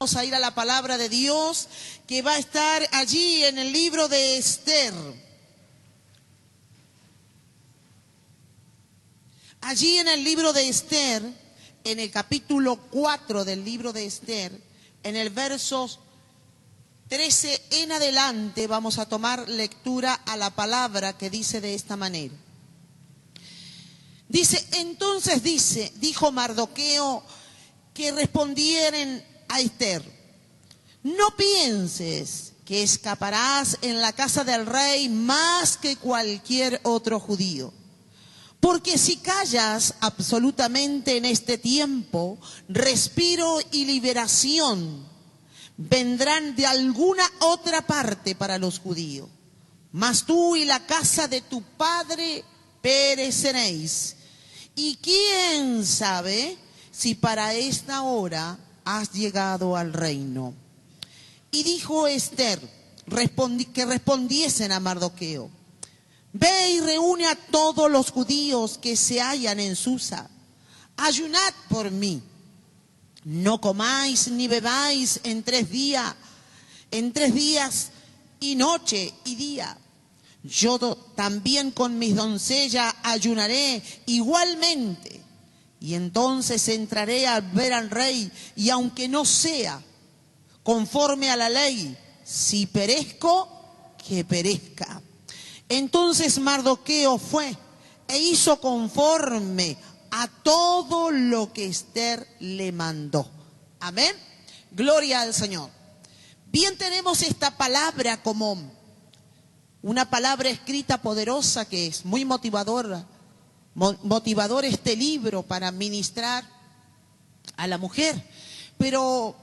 Vamos a ir a la palabra de Dios que va a estar allí en el libro de Esther. Allí en el libro de Esther, en el capítulo 4 del libro de Esther, en el versos 13 en adelante, vamos a tomar lectura a la palabra que dice de esta manera. Dijo Mardoqueo que respondieren a Esther: no pienses que escaparás en la casa del rey más que cualquier otro judío. Porque si callas absolutamente en este tiempo, respiro y liberación vendrán de alguna otra parte para los judíos. Mas tú y la casa de tu padre pereceréis. Y quién sabe si para esta hora has llegado al reino. Y dijo Esther que respondiesen a Mardoqueo: ve y reúne a todos los judíos que se hallan en Susa. Ayunad por mí. No comáis ni bebáis en 3 días y noche y día. Yo también con mis doncellas ayunaré igualmente. Y entonces entraré a ver al rey, y aunque no sea conforme a la ley, si perezco, que perezca. Entonces Mardoqueo fue e hizo conforme a todo lo que Esther le mandó. Amén. Gloria al Señor. Bien, tenemos esta palabra como una palabra escrita poderosa que es muy motivador este libro para ministrar a la mujer. Pero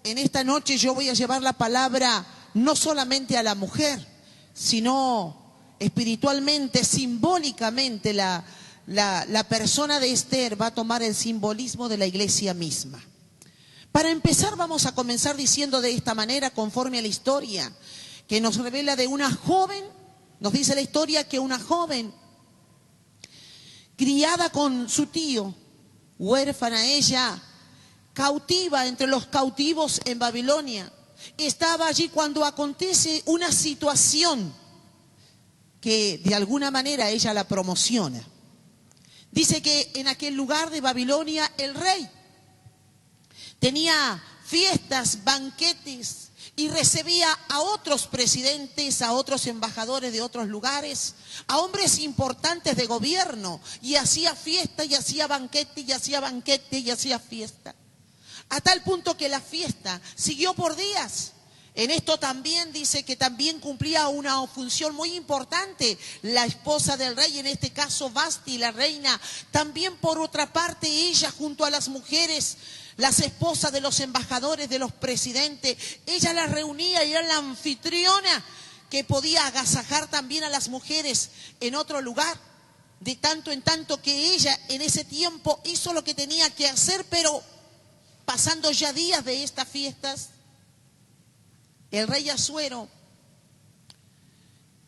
en esta noche yo voy a llevar la palabra no solamente a la mujer, sino espiritualmente, simbólicamente, la persona de Esther va a tomar el simbolismo de la iglesia misma. Para empezar, vamos a comenzar diciendo de esta manera, conforme a la historia que nos revela de una joven. Nos dice la historia que una joven criada con su tío, huérfana ella, cautiva entre los cautivos en Babilonia, estaba allí cuando acontece una situación que de alguna manera ella la promociona. Dice que en aquel lugar de Babilonia el rey tenía fiestas, banquetes, y recibía a otros presidentes, a otros embajadores de otros lugares, a hombres importantes de gobierno, y hacía fiesta, y hacía banquete, y hacía banquete, y hacía fiesta. A tal punto que la fiesta siguió por días. En esto también dice que también cumplía una función muy importante la esposa del rey, en este caso Vasti, la reina. También por otra parte ella, junto a las mujeres, las esposas de los embajadores, de los presidentes, ella las reunía y era la anfitriona que podía agasajar también a las mujeres en otro lugar. De tanto en tanto que ella en ese tiempo hizo lo que tenía que hacer, pero pasando ya días de estas fiestas, el rey Asuero,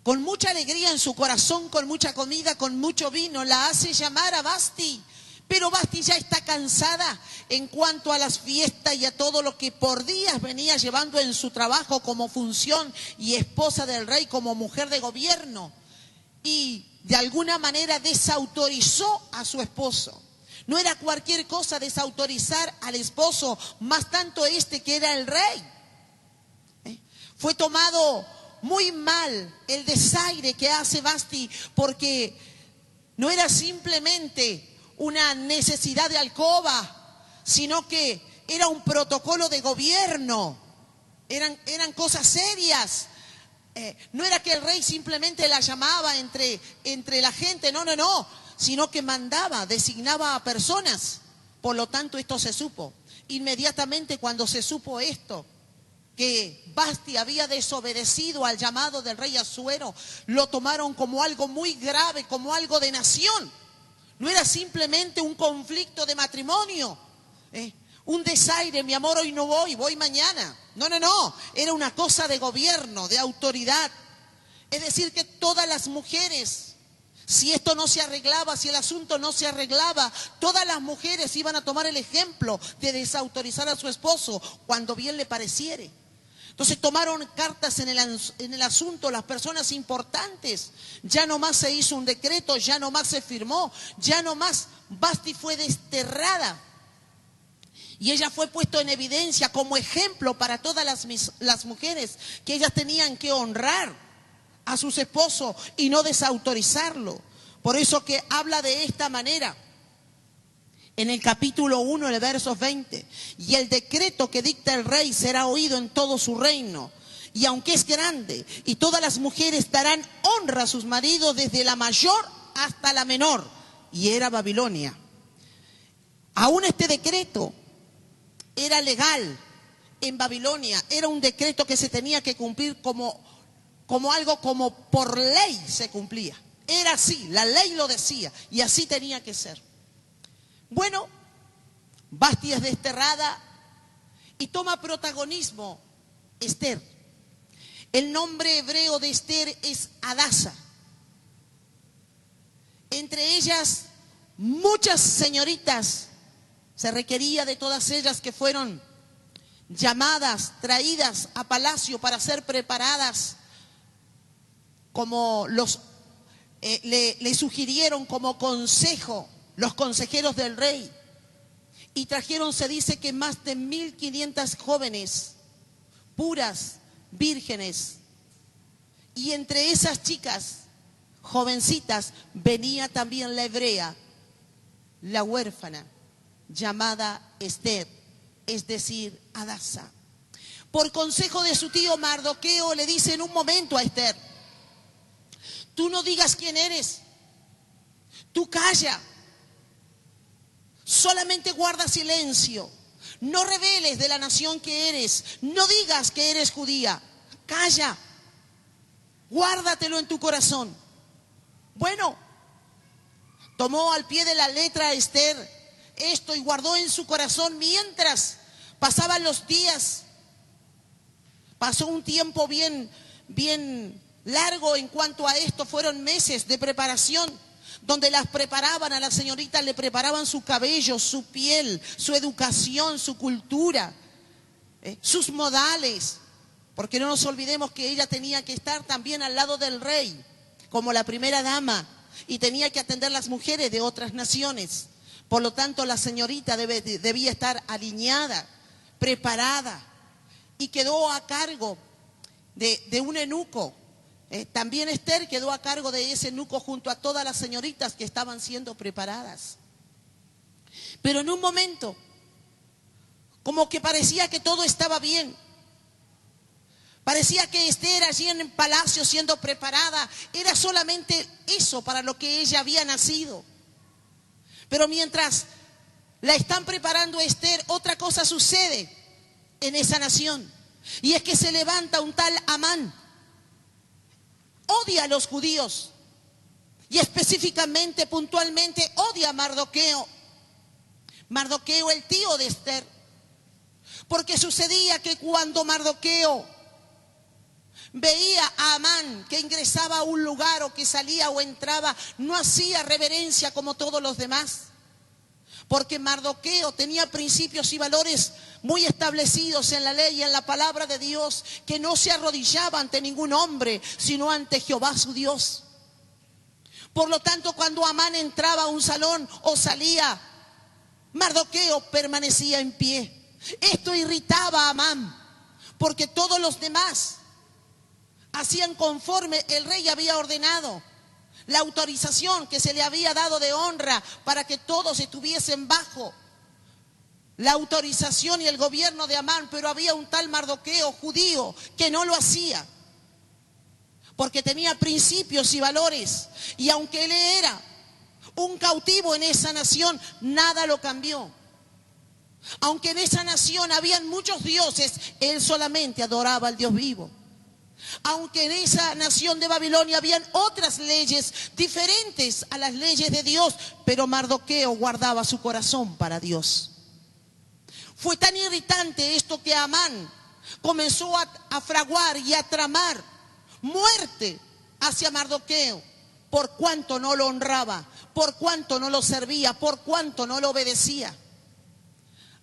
con mucha alegría en su corazón, con mucha comida, con mucho vino, la hace llamar a Vasti. Pero Vasti ya está cansada en cuanto a las fiestas y a todo lo que por días venía llevando en su trabajo como función y esposa del rey, como mujer de gobierno. Y de alguna manera desautorizó a su esposo. No era cualquier cosa desautorizar al esposo, más tanto este que era el rey. Fue tomado muy mal el desaire que hace Vasti, porque no era simplemente una necesidad de alcoba, sino que era un protocolo de gobierno, eran cosas serias. No era que el rey simplemente la llamaba entre la gente, no, sino que mandaba, designaba a personas. Por lo tanto, esto se supo. Inmediatamente cuando se supo esto, que Vasti había desobedecido al llamado del rey Asuero, lo tomaron como algo muy grave, como algo de nación. No era simplemente un conflicto de matrimonio, un desaire, mi amor, hoy no voy mañana. No, era una cosa de gobierno, de autoridad. Es decir, que todas las mujeres Si esto no se arreglaba, si el asunto no se arreglaba, todas las mujeres iban a tomar el ejemplo de desautorizar a su esposo cuando bien le pareciere. Entonces tomaron cartas en el asunto las personas importantes. Ya no más se hizo un decreto, ya no más se firmó, ya no más Vasti fue desterrada. Y ella fue puesta en evidencia como ejemplo para todas las mujeres, que ellas tenían que honrar a sus esposos y no desautorizarlo. Por eso que habla de esta manera en el capítulo 1, el versos 20. Y el decreto que dicta el rey será oído en todo su reino. Y aunque es grande, y todas las mujeres darán honra a sus maridos desde la mayor hasta la menor. Y era Babilonia. Aún este decreto era legal en Babilonia. Era un decreto que se tenía que cumplir como algo como por ley se cumplía. Era así, la ley lo decía y así tenía que ser. Bueno, Vasti es desterrada y toma protagonismo Esther. El nombre hebreo de Esther es Hadasa. Entre ellas, muchas señoritas, se requería de todas ellas que fueron llamadas, traídas a palacio para ser preparadas como le sugirieron como consejo los consejeros del rey. Y trajeron, se dice que más de 1500 jóvenes, puras, vírgenes. Y entre esas chicas, jovencitas, venía también la hebrea, la huérfana, llamada Esther, es decir, Hadasa. Por consejo de su tío Mardoqueo le dice en un momento a Esther: tú no digas quién eres, tú calla, solamente guarda silencio, no reveles de la nación que eres, no digas que eres judía, calla, guárdatelo en tu corazón. Bueno, tomó al pie de la letra Esther esto y guardó en su corazón mientras pasaban los días. Pasó un tiempo bien largo en cuanto a esto, fueron meses de preparación, donde las preparaban a las señoritas, le preparaban su cabello, su piel, su educación, su cultura, sus modales, porque no nos olvidemos que ella tenía que estar también al lado del rey, como la primera dama, y tenía que atender las mujeres de otras naciones. Por lo tanto, la señorita debía estar alineada, preparada, y quedó a cargo de un eunuco. También Esther quedó a cargo de ese eunuco junto a todas las señoritas que estaban siendo preparadas. Pero en un momento, como que parecía que todo estaba bien. Parecía que Esther allí en el palacio siendo preparada era solamente eso para lo que ella había nacido. Pero mientras la están preparando a Esther, otra cosa sucede en esa nación. Y es que se levanta un tal Amán. Odia a los judíos. Y específicamente, puntualmente, odia a Mardoqueo. Mardoqueo, el tío de Esther. Porque sucedía que cuando Mardoqueo veía a Amán que ingresaba a un lugar o que salía o entraba, no hacía reverencia como todos los demás. Porque Mardoqueo tenía principios y valores muy establecidos en la ley y en la palabra de Dios, que no se arrodillaba ante ningún hombre, sino ante Jehová su Dios. Por lo tanto, cuando Amán entraba a un salón o salía, Mardoqueo permanecía en pie. Esto irritaba a Amán, porque todos los demás hacían conforme el rey había ordenado. La autorización que se le había dado de honra para que todos estuviesen bajo la autorización y el gobierno de Amán, pero había un tal Mardoqueo judío que no lo hacía, porque tenía principios y valores, y aunque él era un cautivo en esa nación, nada lo cambió. Aunque en esa nación habían muchos dioses, él solamente adoraba al Dios vivo. Aunque en esa nación de Babilonia habían otras leyes diferentes a las leyes de Dios, pero Mardoqueo guardaba su corazón para Dios. Fue tan irritante esto que Amán comenzó a fraguar y a tramar muerte hacia Mardoqueo. por cuanto no lo honraba, por cuanto no lo servía, por cuanto no lo obedecía.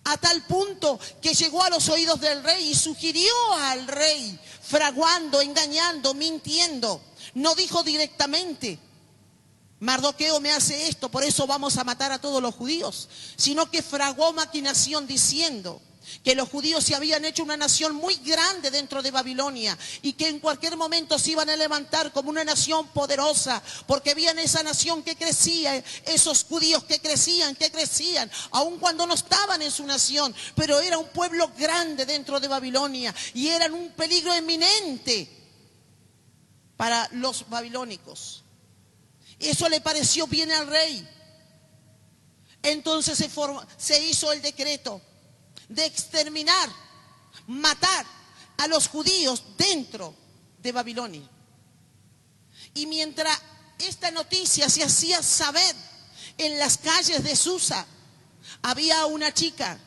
A tal punto que llegó a los oídos del rey y sugirió al rey, fraguando, engañando, mintiendo. No dijo directamente: Mardoqueo me hace esto, por eso vamos a matar a todos los judíos, sino que fraguó maquinación diciendo que los judíos se habían hecho una nación muy grande dentro de Babilonia y que en cualquier momento se iban a levantar como una nación poderosa, porque veían esa nación que crecía, esos judíos que crecían, aun cuando no estaban en su nación, pero era un pueblo grande dentro de Babilonia y eran un peligro eminente para los babilónicos. Eso le pareció bien al rey. Entonces se hizo el decreto de exterminar, matar a los judíos dentro de Babilonia. Y mientras esta noticia se hacía saber en las calles de Susa, había una chica,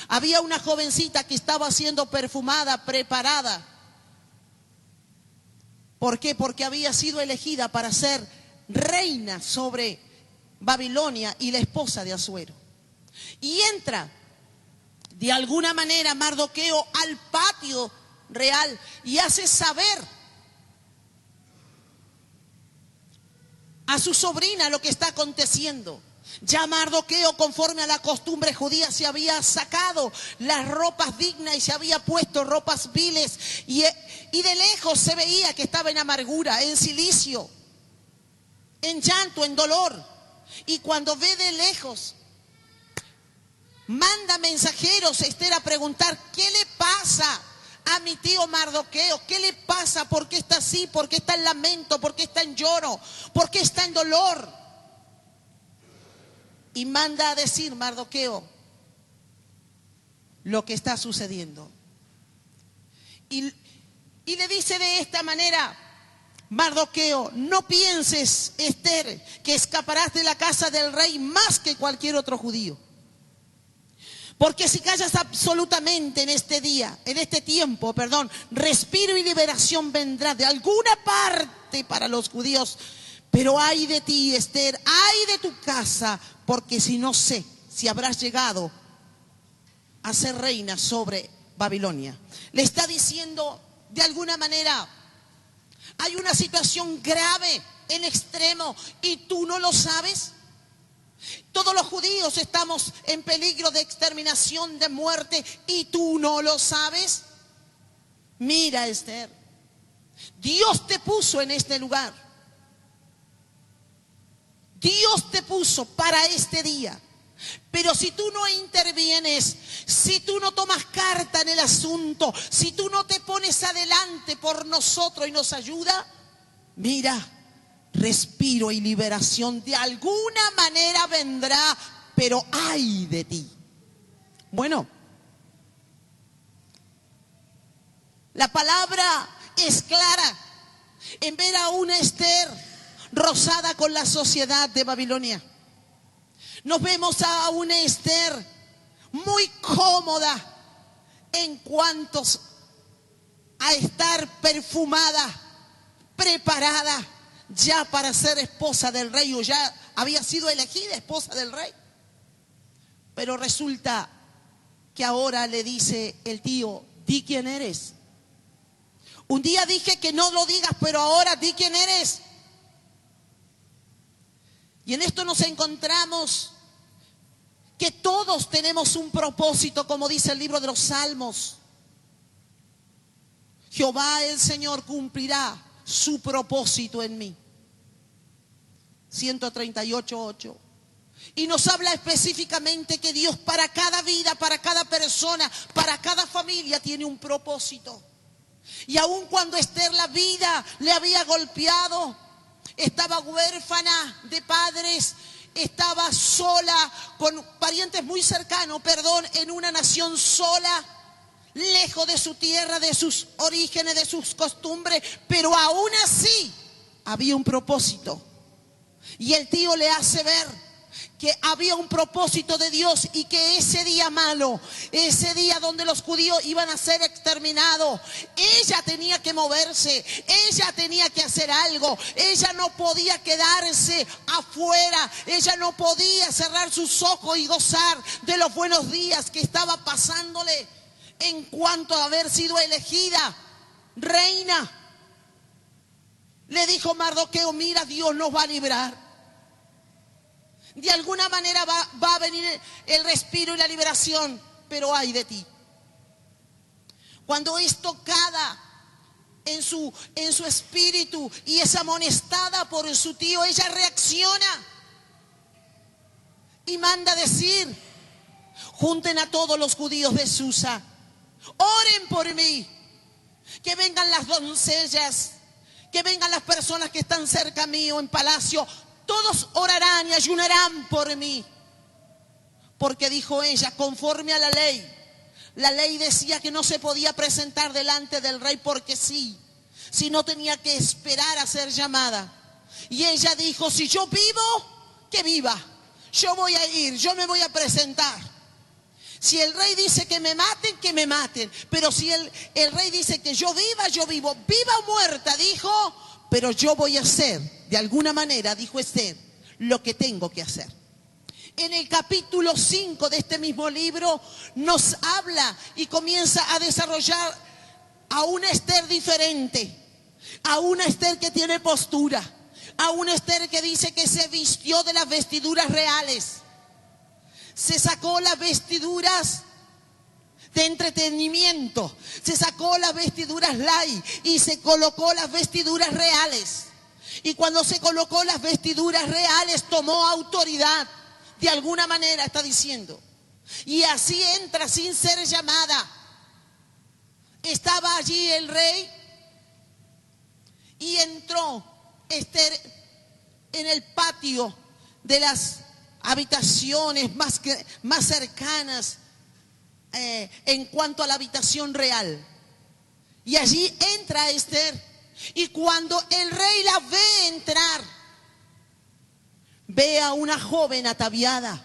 había una jovencita que estaba siendo perfumada, preparada. ¿Por qué? Porque había sido elegida para ser reina sobre Babilonia y la esposa de Asuero. Y entra de alguna manera Mardoqueo al patio real y hace saber a su sobrina lo que está aconteciendo. Ya Mardoqueo, conforme a la costumbre judía, se había sacado las ropas dignas y se había puesto ropas viles, y de lejos se veía que estaba en amargura, en cilicio, en llanto, en dolor. Y cuando ve de lejos, manda mensajeros a Esther a preguntar: ¿qué le pasa a mi tío Mardoqueo? ¿Qué le pasa? ¿Por qué está así? ¿Por qué está en lamento? ¿Por qué está en lloro? ¿Por qué está en dolor? Y manda a decir Mardoqueo lo que está sucediendo. Y le dice de esta manera: Mardoqueo, no pienses, Esther, que escaparás de la casa del rey más que cualquier otro judío. Porque si callas absolutamente en este tiempo, respiro y liberación vendrá de alguna parte para los judíos. Pero ay de ti, Esther, ay de tu casa, porque si no sé si habrás llegado a ser reina sobre Babilonia. Le está diciendo de alguna manera: hay una situación grave, en extremo, y tú no lo sabes. Todos los judíos estamos en peligro de exterminación, de muerte, y tú no lo sabes. Mira, Esther, Dios te puso en este lugar. Dios te puso para este día. Pero si tú no intervienes, si tú no tomas carta en el asunto, si tú no te pones adelante por nosotros y nos ayuda, mira, respiro y liberación de alguna manera vendrá, pero ay de ti. Bueno, la palabra es clara en ver a una Esther rozada con la sociedad de Babilonia. Nos vemos a una Esther muy cómoda en cuanto a estar perfumada, preparada ya para ser esposa del rey, o ya había sido elegida esposa del rey. Pero resulta que ahora le dice el tío: di quién eres. Un día dije que no lo digas, pero ahora di quién eres. Y en esto nos encontramos que todos tenemos un propósito, como dice el libro de los Salmos. Jehová el Señor cumplirá su propósito en mí. 138:8. Y nos habla específicamente que Dios para cada vida, para cada persona, para cada familia tiene un propósito. Y aun cuando Esther la vida le había golpeado, estaba huérfana de padres, estaba sola, con parientes muy cercanos, en una nación sola, lejos de su tierra, de sus orígenes, de sus costumbres, pero aún así había un propósito. Y el tío le hace ver que había un propósito de Dios y que ese día malo, ese día donde los judíos iban a ser exterminados, ella tenía que moverse, ella tenía que hacer algo, ella no podía quedarse afuera, ella no podía cerrar sus ojos y gozar de los buenos días que estaba pasándole en cuanto a haber sido elegida reina. Le dijo Mardoqueo: mira, Dios nos va a librar. De alguna manera va a venir el respiro y la liberación, pero ay de ti. Cuando es tocada en su espíritu y es amonestada por su tío, ella reacciona y manda decir: junten a todos los judíos de Susa, oren por mí, que vengan las doncellas, que vengan las personas que están cerca mío en palacio. Todos orarán y ayunarán por mí. Porque dijo ella, conforme a la ley decía que no se podía presentar delante del rey porque sí, sino tenía que esperar a ser llamada. Y ella dijo: si yo vivo, que viva. Yo voy a ir, yo me voy a presentar. Si el rey dice que me maten, que me maten. Pero si el rey dice que yo viva, yo vivo. Viva o muerta, dijo. Pero yo voy a hacer, de alguna manera, dijo Esther, lo que tengo que hacer. En el capítulo 5 de este mismo libro nos habla y comienza a desarrollar a una Esther diferente, a una Esther que tiene postura, a una Esther que dice que se vistió de las vestiduras reales, se sacó las vestiduras de entretenimiento, se sacó las vestiduras light y se colocó las vestiduras reales. Y cuando se colocó las vestiduras reales, tomó autoridad. De alguna manera está diciendo. Y así entra sin ser llamada. Estaba allí el rey y entró Esther en el patio de las habitaciones más cercanas en cuanto a la habitación real. Y allí entra Esther. Y cuando el rey la ve entrar, ve a una joven ataviada,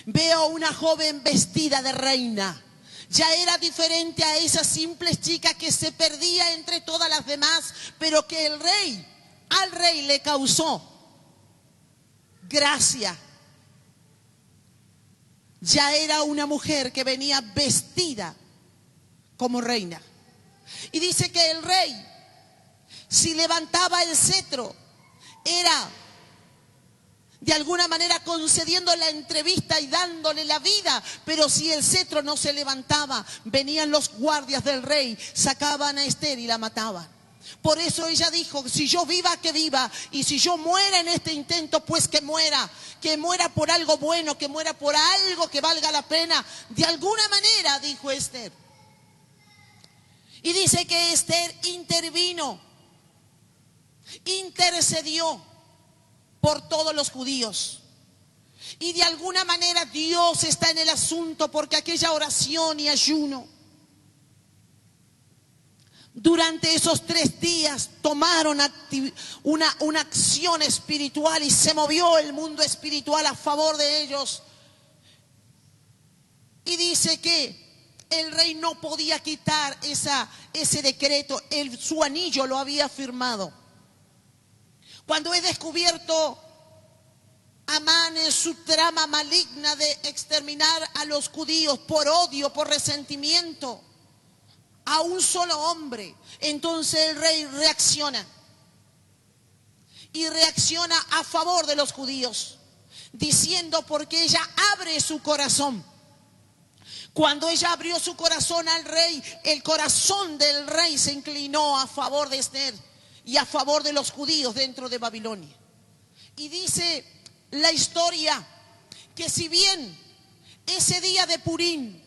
ve a una joven vestida de reina. Ya era diferente a esa simple chica que se perdía entre todas las demás, pero que al rey le causó gracia. Ya era una mujer que venía vestida como reina. Y dice que el rey, si levantaba el cetro, era de alguna manera concediendo la entrevista y dándole la vida. Pero si el cetro no se levantaba, venían los guardias del rey, sacaban a Esther y la mataban. Por eso ella dijo: si yo viva, que viva, y si yo muera en este intento, pues que muera por algo bueno, que muera por algo que valga la pena. De alguna manera, dijo Esther. Y dice que Esther intercedió por todos los judíos. Y de alguna manera Dios está en el asunto, porque aquella oración y ayuno, durante esos 3 días tomaron una acción espiritual y se movió el mundo espiritual a favor de ellos. Y dice que el rey no podía quitar ese decreto, su anillo lo había firmado. Cuando he descubierto Amán en su trama maligna de exterminar a los judíos por odio, por resentimiento, a un solo hombre, entonces el rey reacciona. Y reacciona a favor de los judíos, diciendo, porque ella abre su corazón. Cuando ella abrió su corazón al rey, el corazón del rey se inclinó a favor de Esther y a favor de los judíos dentro de Babilonia. Y dice la historia que si bien ese día de Purín,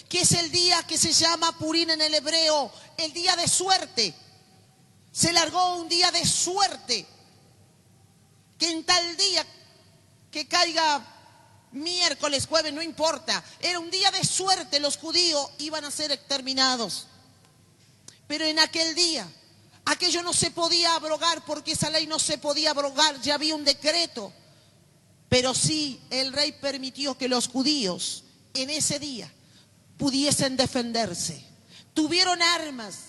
que es el día que se llama Purín en el hebreo, el día de suerte, se largó un día de suerte, que en tal día que caiga miércoles, jueves, no importa, era un día de suerte, los judíos iban a ser exterminados. Pero en aquel día, aquello no se podía abrogar, porque esa ley no se podía abrogar, ya había un decreto. Pero sí, el rey permitió que los judíos en ese día pudiesen defenderse. Tuvieron armas,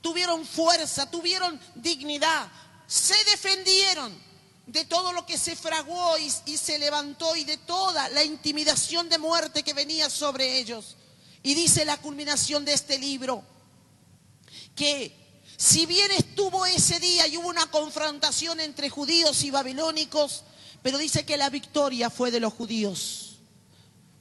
tuvieron fuerza, tuvieron dignidad. Se defendieron de todo lo que se fraguó y se levantó y de toda la intimidación de muerte que venía sobre ellos. Y dice la culminación de este libro que si bien estuvo ese día y hubo una confrontación entre judíos y babilónicos, pero dice que la victoria fue de los judíos.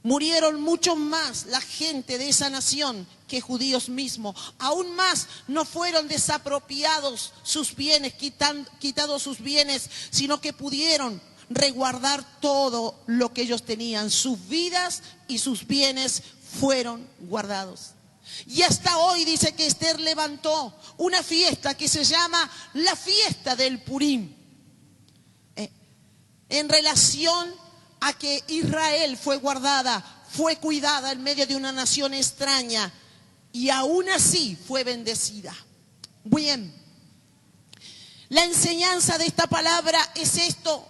Murieron muchos más la gente de esa nación que judíos mismos. Aún más no fueron desapropiados sus bienes, quitados sus bienes, sino que pudieron resguardar todo lo que ellos tenían. Sus vidas y sus bienes fueron guardados. Y hasta hoy dice que Esther levantó una fiesta que se llama la fiesta del Purim, en relación a que Israel fue guardada, fue cuidada en medio de una nación extraña y aún así fue bendecida. Bien, la enseñanza de esta palabra es esto: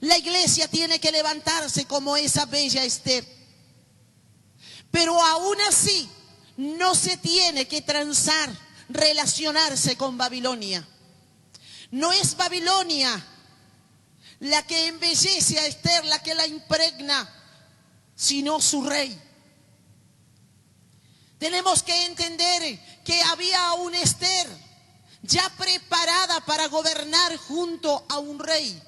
la iglesia tiene que levantarse como esa bella Esther, pero aún así no se tiene que transar, relacionarse con Babilonia. No es Babilonia la que embellece a Esther, la que la impregna, sino su rey. Tenemos que entender que había una Esther ya preparada para gobernar junto a un rey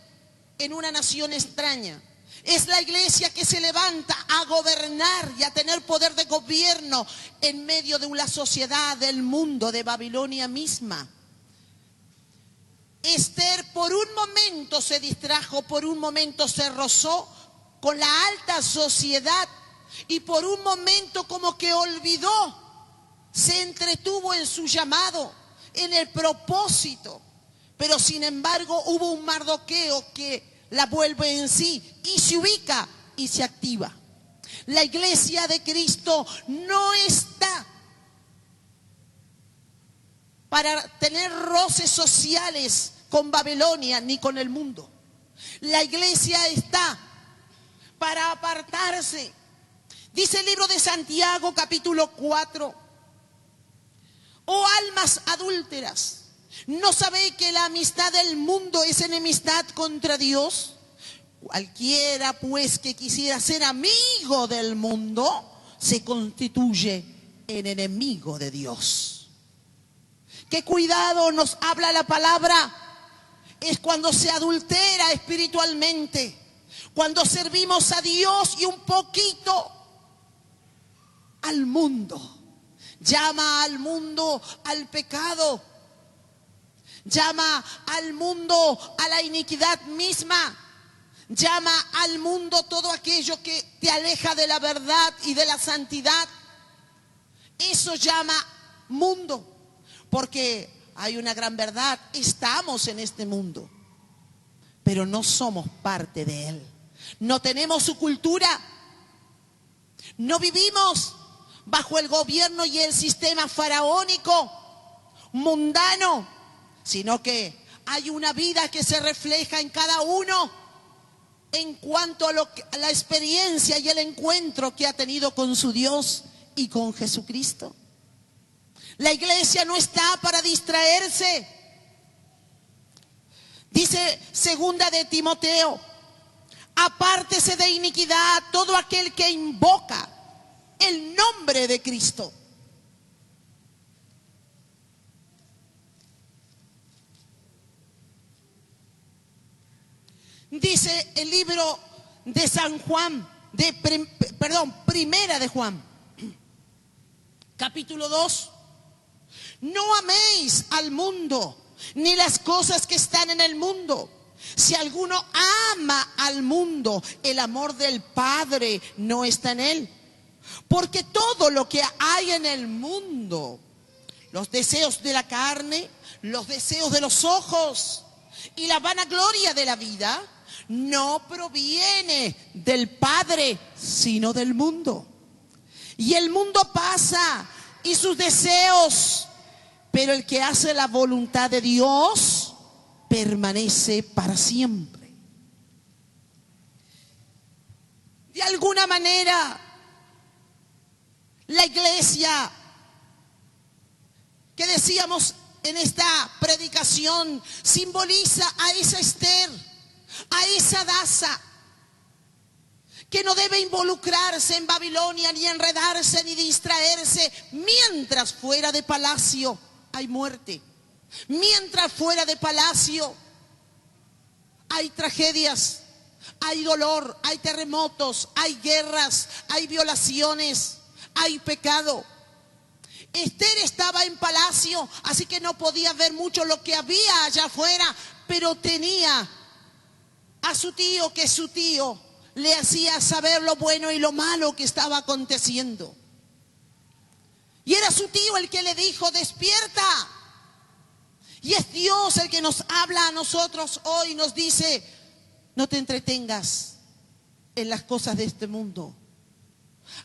en una nación extraña. Es la iglesia que se levanta a gobernar y a tener poder de gobierno en medio de una sociedad del mundo, de Babilonia misma. Esther por un momento se distrajo, por un momento se rozó con la alta sociedad y por un momento como que olvidó, se entretuvo en su llamado, en el propósito. Pero sin embargo hubo un Mardoqueo que la vuelve en sí y se ubica y se activa. La iglesia de Cristo no está para tener roces sociales con Babilonia ni con el mundo. La iglesia está para apartarse. Dice el libro de Santiago, capítulo 4: oh almas adúlteras, ¿no sabéis que la amistad del mundo es enemistad contra Dios? Cualquiera pues que quisiera ser amigo del mundo se constituye en enemigo de Dios. ¿Qué cuidado nos habla la palabra? Es cuando se adultera espiritualmente, cuando servimos a Dios y un poquito al mundo. Llama al mundo al pecado, llama al mundo a la iniquidad misma, llama al mundo todo aquello que te aleja de la verdad y de la santidad. Eso llama mundo. Porque hay una gran verdad: estamos en este mundo, pero no somos parte de él. No tenemos su cultura, no vivimos bajo el gobierno y el sistema faraónico, mundano, sino que hay una vida que se refleja en cada uno en cuanto a la experiencia y el encuentro que ha tenido con su Dios y con Jesucristo. La iglesia no está para distraerse. Dice segunda de Timoteo: apártese de iniquidad todo aquel que invoca el nombre de Cristo. Dice el libro de San Juan, primera de Juan, capítulo 2: no améis al mundo, ni las cosas que están en el mundo. Si alguno ama al mundo, el amor del Padre no está en él. Porque todo lo que hay en el mundo, los deseos de la carne, los deseos de los ojos y la vanagloria de la vida, no proviene del Padre, sino del mundo. Y el mundo pasa y sus deseos, pero el que hace la voluntad de Dios permanece para siempre. alguna manera, la iglesia que decíamos en esta predicación simboliza a esa Ester, a esa Hadasa, que no debe involucrarse en Babilonia, ni enredarse, ni distraerse, mientras fuera de palacio hay muerte, mientras fuera de palacio hay tragedias, hay dolor, hay terremotos, hay guerras, hay violaciones, hay pecado. Ester estaba en palacio, así que no podía ver mucho lo que había allá afuera, pero tenía a su tío, que su tío le hacía saber lo bueno y lo malo que estaba aconteciendo. Y era su tío el que le dijo: despierta. Y es Dios el que nos habla a nosotros hoy, nos dice: no te entretengas en las cosas de este mundo.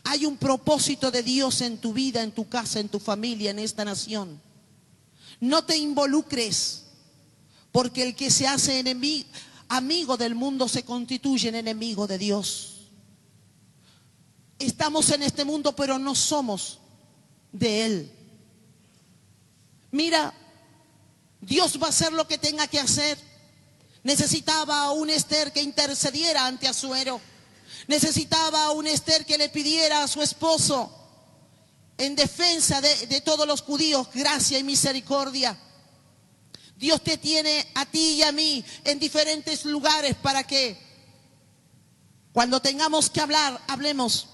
Hay un propósito de Dios en tu vida, en tu casa, en tu familia, en esta nación. No te involucres, porque el que se hace amigo del mundo se constituye en enemigo de Dios. Estamos en este mundo, pero no somos de él. Mira, Dios va a hacer lo que tenga que hacer. Necesitaba a un Ester que intercediera ante Asuero. Necesitaba a un Ester que le pidiera a su esposo, en defensa de todos los judíos, gracia y misericordia. Dios te tiene a ti y a mí en diferentes lugares para que cuando tengamos que hablar, hablemos.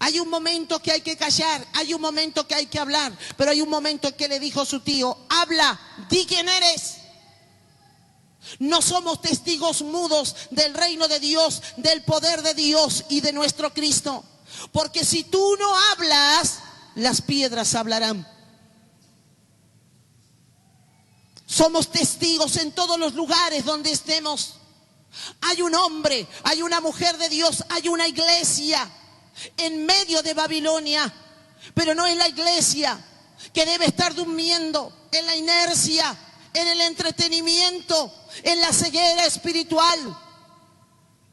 Hay un momento que hay que callar, hay un momento que hay que hablar, pero hay un momento en que le dijo su tío: habla, di quién eres. No somos testigos mudos del reino de Dios, del poder de Dios y de nuestro Cristo. Porque si tú no hablas, las piedras hablarán. Somos testigos en todos los lugares donde estemos. Hay un hombre, hay una mujer de Dios, hay una iglesia en medio de Babilonia. Pero no es la iglesia que debe estar durmiendo en la inercia, en el entretenimiento, en la ceguera espiritual,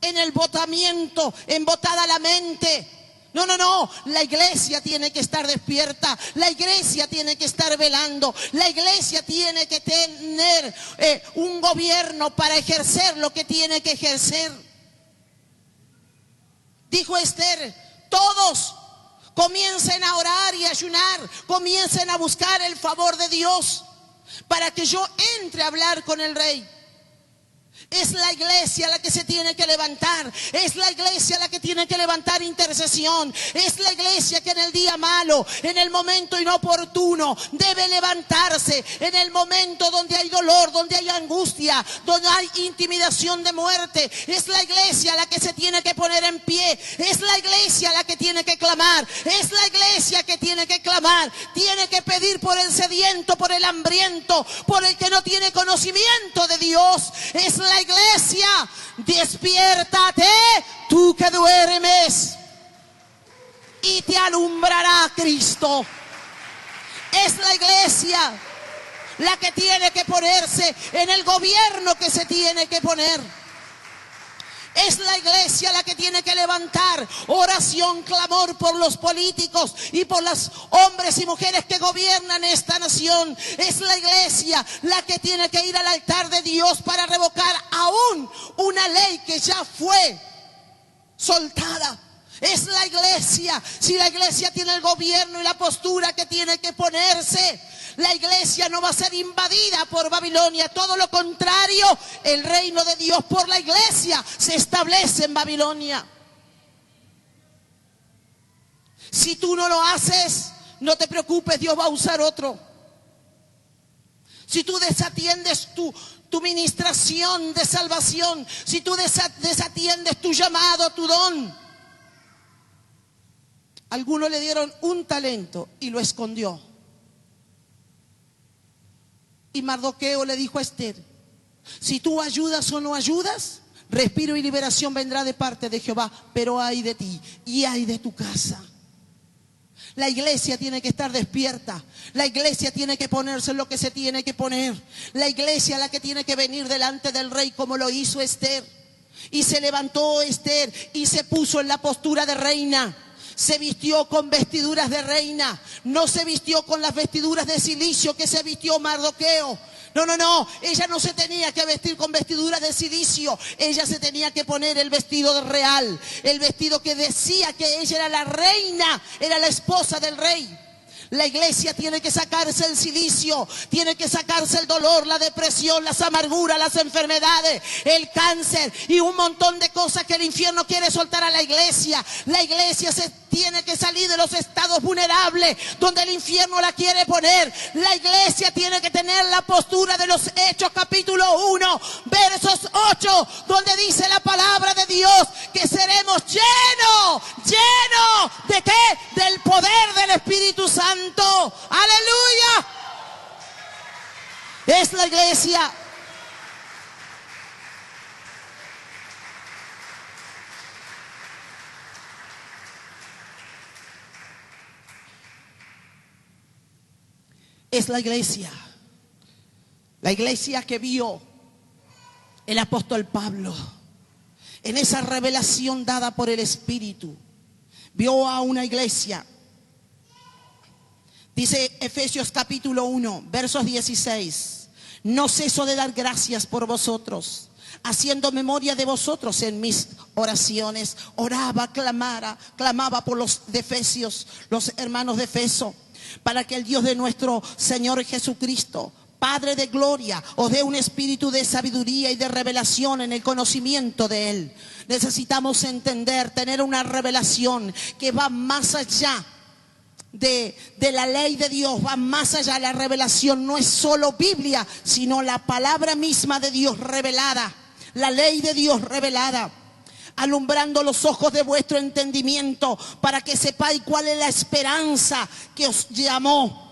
en el botamiento, embotada la mente. No, no, no, la iglesia tiene que estar despierta, la iglesia tiene que estar velando, la iglesia tiene que tener un gobierno para ejercer lo que tiene que ejercer. Dijo Ester: todos comiencen a orar y a ayunar, comiencen a buscar el favor de Dios para que yo entre a hablar con el rey. Es la iglesia la que se tiene que levantar. Es la iglesia la que tiene que levantar intercesión. Es la iglesia que en el día malo, en el momento inoportuno, debe levantarse. En el momento donde hay dolor, donde hay angustia, donde hay intimidación de muerte. Es la iglesia la que se tiene que poner en pie. Es la iglesia la que tiene que clamar. Es la iglesia que tiene que clamar. Tiene que pedir por el sediento, por el hambriento, por el que no tiene conocimiento de Dios. Es la iglesia. Despiértate, tú que duermes, y te alumbrará Cristo. Es la iglesia la que tiene que ponerse en el gobierno que se tiene que poner. Es la iglesia la que tiene que levantar oración, clamor por los políticos y por los hombres y mujeres que gobiernan esta nación. Es la iglesia la que tiene que ir al altar de Dios para revocar aún una ley que ya fue soltada. Es la iglesia. Si la iglesia tiene el gobierno y la postura que tiene que ponerse, la iglesia no va a ser invadida por Babilonia. Todo lo contrario, el reino de Dios por la iglesia se establece en Babilonia. Si tú no lo haces, no te preocupes, Dios va a usar otro. Si tú desatiendes tu ministración de salvación, si tú desatiendes tu llamado, tu don. Algunos le dieron un talento y lo escondió. Y Mardoqueo le dijo a Ester: si tú ayudas o no ayudas, respiro y liberación vendrá de parte de Jehová, pero ay de ti y ay de tu casa. La iglesia tiene que estar despierta. La iglesia tiene que ponerse en lo que se tiene que poner. La iglesia es la que tiene que venir delante del rey como lo hizo Ester. Y se levantó Esther y se puso en la postura de reina. Se vistió con vestiduras de reina. No se vistió con las vestiduras de cilicio que se vistió Mardoqueo. No. Ella no se tenía que vestir con vestiduras de cilicio. Ella se tenía que poner el vestido real. El vestido que decía que ella era la reina, era la esposa del rey. La iglesia tiene que sacarse el cilicio, tiene que sacarse el dolor, la depresión, las amarguras, las enfermedades, el cáncer y un montón de cosas que el infierno quiere soltar a la iglesia. La iglesia se tiene que salir de los estados vulnerables donde el infierno la quiere poner. La iglesia tiene que tener la postura de los Hechos capítulo 1, versos 8, donde dice la palabra de Dios que seremos llenos ¿de qué? Del poder del Espíritu Santo. ¡Aleluya! Es la iglesia. Es la iglesia. La iglesia que vio el apóstol Pablo en esa revelación dada por el Espíritu. Vio a una iglesia. Dice Efesios capítulo 1, versos 16. No ceso de dar gracias por vosotros, haciendo memoria de vosotros en mis oraciones. Oraba, clamaba por los de Efesios, los hermanos de Efeso, para que el Dios de nuestro Señor Jesucristo, Padre de gloria, os dé un espíritu de sabiduría y de revelación en el conocimiento de Él. Necesitamos entender, tener una revelación que va más allá de la ley de Dios, va más allá. La revelación no es solo Biblia, sino la palabra misma de Dios revelada, la ley de Dios revelada, alumbrando los ojos de vuestro entendimiento para que sepáis cuál es la esperanza que os llamó.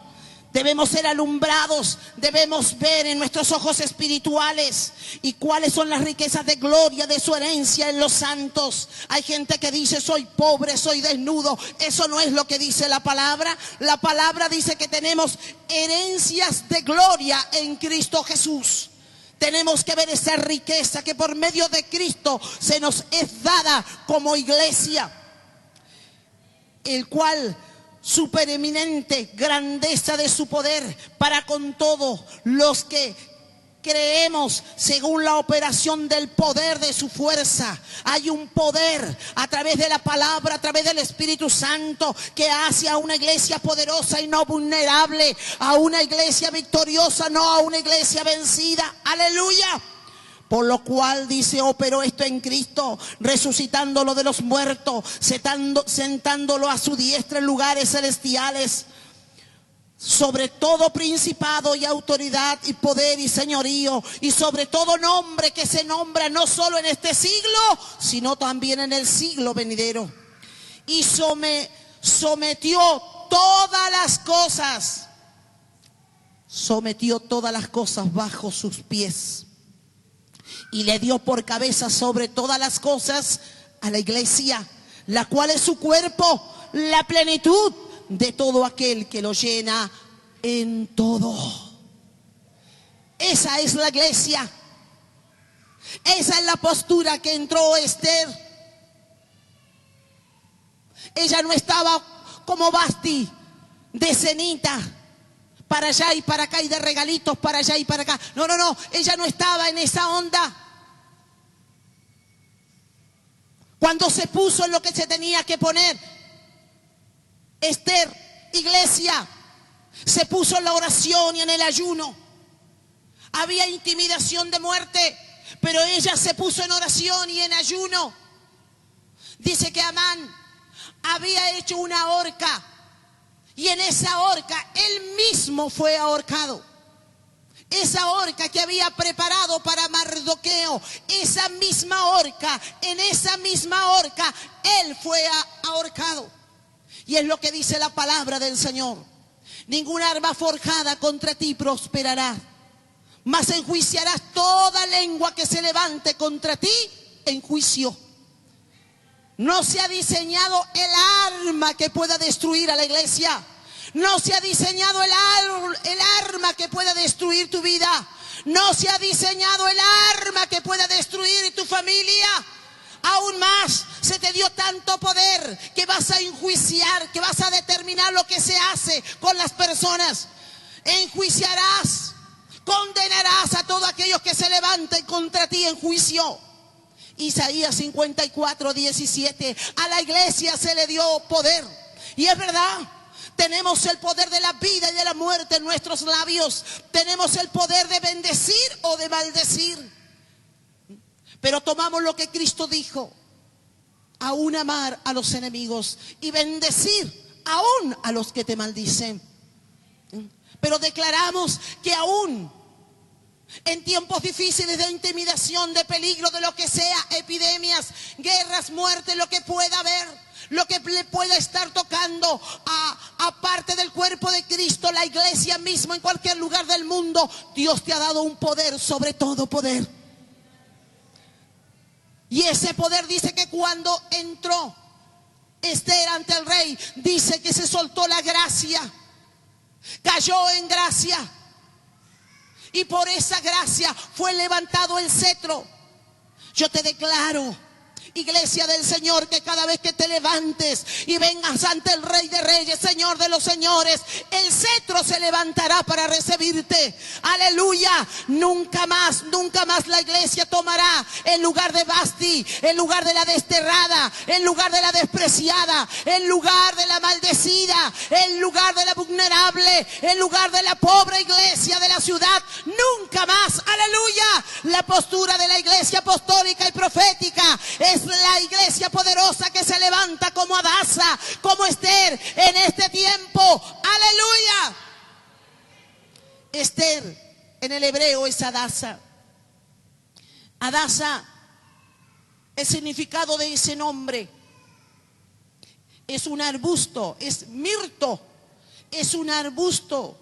Debemos ser alumbrados, debemos ver en nuestros ojos espirituales y cuáles son las riquezas de gloria de su herencia en los santos. Hay gente que dice soy pobre, soy desnudo. Eso no es lo que dice la palabra. La palabra dice que tenemos herencias de gloria en Cristo Jesús. Tenemos que ver esa riqueza que por medio de Cristo se nos es dada como iglesia, el cual supereminente grandeza de su poder para con todos los que creemos según la operación del poder de su fuerza. Hay un poder a través de la palabra, a través del Espíritu Santo, que hace a una iglesia poderosa y no vulnerable, a una iglesia victoriosa, no a una iglesia vencida. Aleluya. Por lo cual dice, operó esto en Cristo, resucitándolo de los muertos, sentándolo a su diestra en lugares celestiales, sobre todo principado y autoridad y poder y señorío, y sobre todo nombre que se nombra no solo en este siglo, sino también en el siglo venidero. Y sometió todas las cosas bajo sus pies. Y le dio por cabeza sobre todas las cosas a la iglesia, la cual es su cuerpo, la plenitud de todo aquel que lo llena en todo. Esa es la iglesia. Esa es la postura que entró Esther. Ella no estaba como Vasti, de cenita, para allá y para acá, y de regalitos para allá y para acá. No. Ella no estaba en esa onda. Cuando se puso en lo que se tenía que poner, Esther, iglesia, se puso en la oración y en el ayuno. Había intimidación de muerte, pero ella se puso en oración y en ayuno. Dice que Amán había hecho una horca, y en esa horca él mismo fue ahorcado. Esa horca que había preparado para Mardoqueo, esa misma horca, en esa misma horca él fue ahorcado. Y es lo que dice la palabra del Señor: ninguna arma forjada contra ti prosperará, mas enjuiciarás toda lengua que se levante contra ti en juicio. No se ha diseñado el arma que pueda destruir a la iglesia. No se ha diseñado el arma que pueda destruir tu vida. No se ha diseñado el arma que pueda destruir tu familia. Aún más, se te dio tanto poder que vas a enjuiciar, que vas a determinar lo que se hace con las personas. Enjuiciarás, condenarás a todos aquellos que se levanten contra ti en juicio. Isaías 54:17. A la iglesia se le dio poder. Y es verdad, tenemos el poder de la vida y de la muerte en nuestros labios. Tenemos el poder de bendecir o de maldecir. Pero tomamos lo que Cristo dijo: aún amar a los enemigos y bendecir aún a los que te maldicen. Pero declaramos que aún en tiempos difíciles de intimidación, de peligro, de lo que sea, epidemias, guerras, muerte, lo que pueda haber, lo que le pueda estar tocando a parte del cuerpo de Cristo, la iglesia misma, en cualquier lugar del mundo, Dios te ha dado un poder sobre todo poder. Y ese poder dice que cuando entró Esther ante el rey, dice que se soltó la gracia, cayó en gracia. Y por esa gracia fue levantado el cetro. Yo te declaro, iglesia del Señor, que cada vez que te levantes y vengas ante el Rey de Reyes, Señor de los Señores, el cetro se levantará para recibirte. Aleluya. Nunca más la iglesia tomará el lugar de Vasti, el lugar de la desterrada, el lugar de la despreciada, el lugar de la maldecida, el lugar de la vulnerable, el lugar de la pobre iglesia de la ciudad. Nunca más, aleluya. La postura de la iglesia apostólica y profética es la iglesia poderosa que se levanta como Adasa, como Esther en este tiempo. Aleluya. Esther en el hebreo es Adasa. Adasa, el significado de ese nombre es un arbusto, es mirto, es un arbusto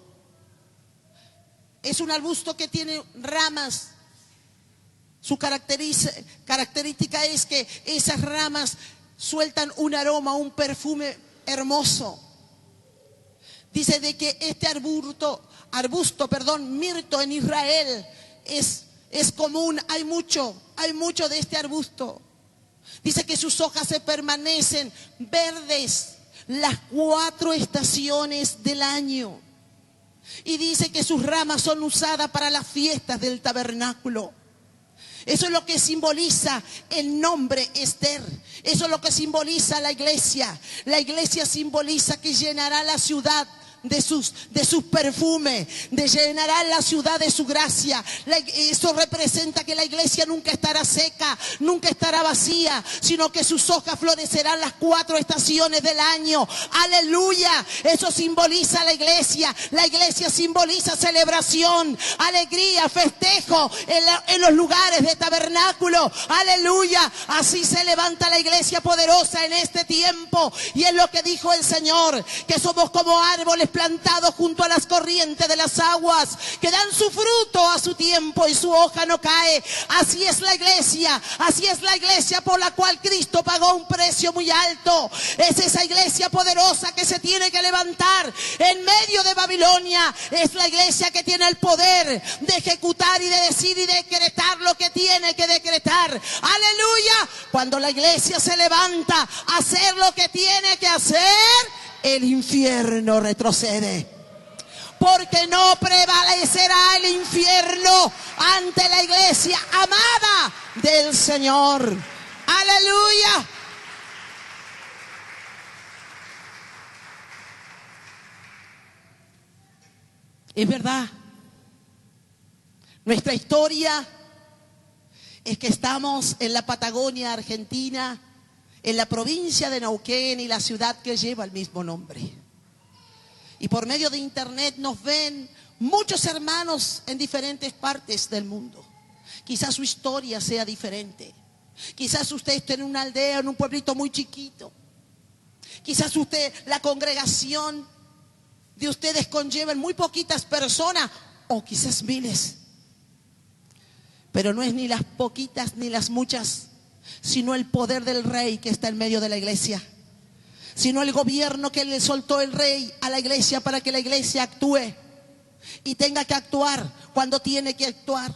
que tiene ramas. Su característica es que esas ramas sueltan un aroma, un perfume hermoso. Dice de que este arbusto, mirto en Israel es común, hay mucho de este arbusto. Dice que sus hojas se permanecen verdes las 4 estaciones del año. Y dice que sus ramas son usadas para las fiestas del tabernáculo. Eso es lo que simboliza el nombre Esther. Eso es lo que simboliza la iglesia. La iglesia simboliza que llenará la ciudad de sus perfumes, llenará la ciudad de su gracia. Eso representa que la iglesia nunca estará seca, nunca estará vacía, sino que sus hojas florecerán las 4 estaciones del año. Aleluya. Eso simboliza la iglesia. La iglesia simboliza celebración, alegría, festejo en los lugares de tabernáculo. Aleluya. Así se levanta la iglesia poderosa en este tiempo. Y es lo que dijo el Señor, que somos como árboles plantados junto a las corrientes de las aguas, que dan su fruto a su tiempo y su hoja no cae. Así es la iglesia por la cual Cristo pagó un precio muy alto. Es esa iglesia poderosa que se tiene que levantar en medio de Babilonia. Es la iglesia que tiene el poder de ejecutar y de decir y decretar lo que tiene que decretar. Aleluya. Cuando la iglesia se levanta a hacer lo que tiene que hacer, el infierno retrocede. Porque no prevalecerá el infierno ante la iglesia amada del Señor. Aleluya. Es verdad. Nuestra historia es que estamos en la Patagonia Argentina, en la provincia de Neuquén y la ciudad que lleva el mismo nombre. Y por medio de internet nos ven muchos hermanos en diferentes partes del mundo. Quizás su historia sea diferente. Quizás usted esté en una aldea, en un pueblito muy chiquito. Quizás la congregación de ustedes conlleven muy poquitas personas o quizás miles. Pero no es ni las poquitas ni las muchas, sino el poder del rey que está en medio de la iglesia, sino el gobierno que le soltó el rey a la iglesia para que la iglesia actúe y tenga que actuar cuando tiene que actuar.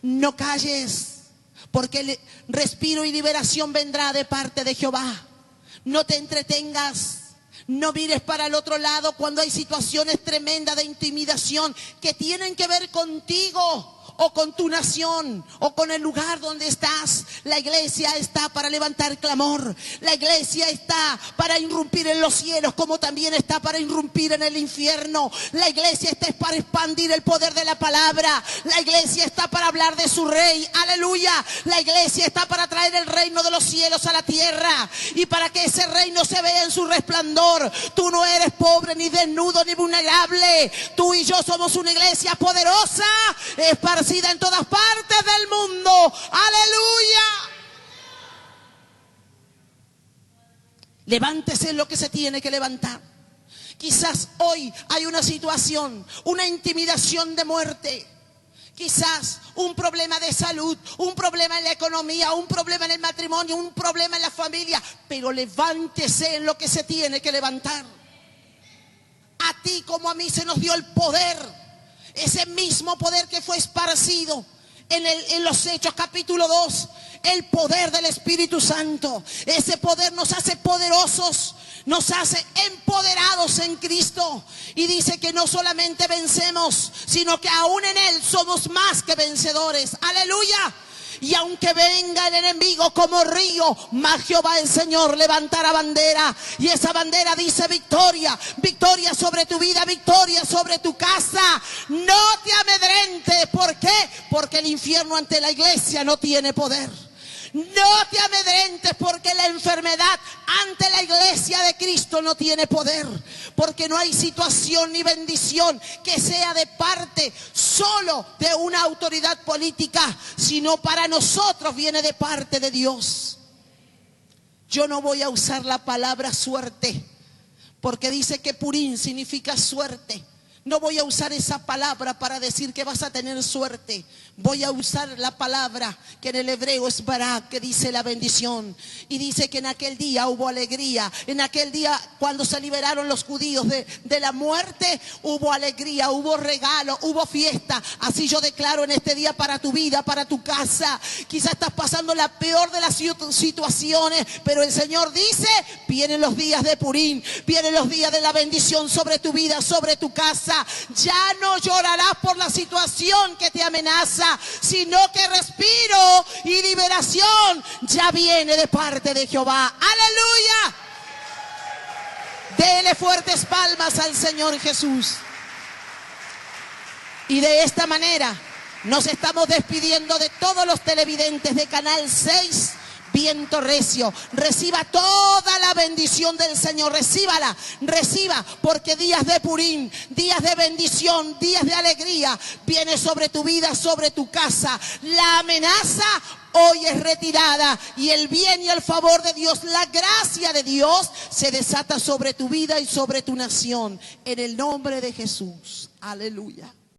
No calles, porque el respiro y liberación vendrá de parte de Jehová. No te entretengas. No mires para el otro lado cuando hay situaciones tremendas de intimidación que tienen que ver contigo o con tu nación o con el lugar donde estás. La iglesia está para levantar clamor. La iglesia está para irrumpir en los cielos, como también está para irrumpir en el infierno. La iglesia está para expandir el poder de la palabra. La iglesia está para hablar de su rey. Aleluya. La iglesia está para traer el reino de los cielos a la tierra y para que ese reino se vea en su resplandor. Tú no eres pobre, ni desnudo, ni vulnerable. Tú y yo somos una iglesia poderosa, esparcida en todas partes del mundo. Aleluya. Levántese en lo que se tiene que levantar. Quizás hoy hay una situación, una intimidación de muerte. Quizás un problema de salud, un problema en la economía, un problema en el matrimonio, un problema en la familia. Pero levántese en lo que se tiene que levantar. A ti como a mí se nos dio el poder. Ese mismo poder que fue esparcido en los Hechos capítulo 2. El poder del Espíritu Santo. Ese poder nos hace poderosos, nos hace empoderados en Cristo. Y dice que no solamente vencemos, sino que aún en Él somos más que vencedores. Aleluya. Y aunque venga el enemigo como río, más Jehová el Señor levantará bandera. Y esa bandera dice victoria. Victoria sobre tu vida, victoria sobre tu casa. No te amedrentes. ¿Por qué? Porque el infierno ante la iglesia no tiene poder. No te amedrentes, porque la enfermedad ante la iglesia de Cristo no tiene poder. Porque no hay situación ni bendición que sea de parte solo de una autoridad política, sino para nosotros viene de parte de Dios. Yo no voy a usar la palabra suerte, porque dice que Purín significa suerte. No voy a usar esa palabra para decir que vas a tener suerte. Voy a usar la palabra que en el hebreo es barak, que dice la bendición. Y dice que en aquel día hubo alegría. En aquel día, cuando se liberaron los judíos de la muerte, hubo alegría, hubo regalo, hubo fiesta. Así yo declaro en este día para tu vida, para tu casa. Quizás estás pasando la peor de las situaciones, pero el Señor dice, vienen los días de Purín, vienen los días de la bendición sobre tu vida, sobre tu casa. Ya no llorarás por la situación que te amenaza, sino que respiro y liberación ya viene de parte de Jehová. ¡Aleluya! Dele fuertes palmas al Señor Jesús. Y de esta manera nos estamos despidiendo de todos los televidentes de Canal 6. Viento recio, reciba toda la bendición del Señor, recíbala, reciba, porque días de Purín, días de bendición, días de alegría, viene sobre tu vida, sobre tu casa. La amenaza hoy es retirada y el bien y el favor de Dios, la gracia de Dios se desata sobre tu vida y sobre tu nación, en el nombre de Jesús. Aleluya.